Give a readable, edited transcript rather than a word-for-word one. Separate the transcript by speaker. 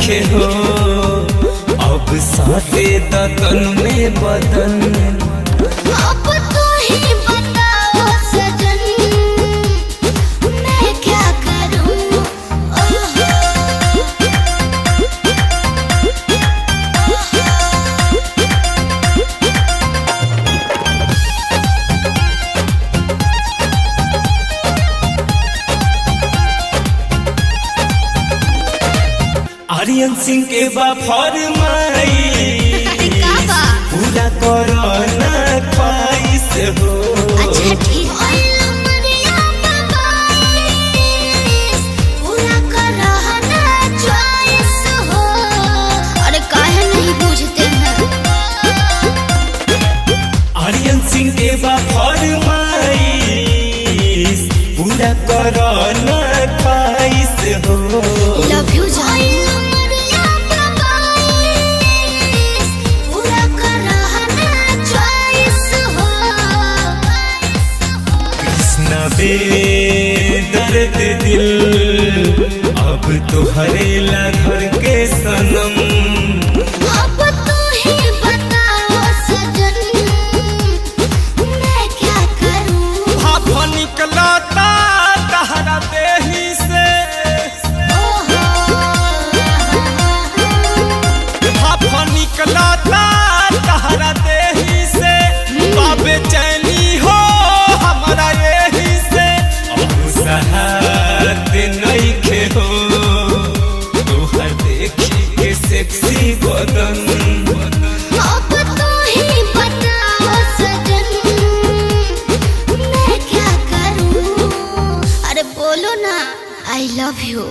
Speaker 1: नइखे हो अब साथे तन में बदन।
Speaker 2: अब तू ही बताओ सजन मैं क्या करूं।
Speaker 1: आर्यन सिंह के बा फरमाई पूरा करो ना ख्वाहिश हो।
Speaker 2: अच्छा ठीक पूरा करो ना च्वाइस हो। अरे काहे नहीं बुझते हैं।
Speaker 1: आर्यन सिंह के बा फरमाई पूरा करो ना ख्वाहिश हो।
Speaker 2: लव यू जान।
Speaker 1: दर्द दिल अब तो हरेला घर के सनम।
Speaker 2: अब तू ही बताओ सजन मैं क्या करूं।
Speaker 1: भाप निकला तहरा देही से भाप निकला तहरा देही से बाबे चैनी हो हमारा यही से सहात नइखे हो तोहर देखी के सेक्सी बदन।
Speaker 2: अब तू ही बताओ सजन मैं क्या करूं। अरे बोलो ना आई लव यू।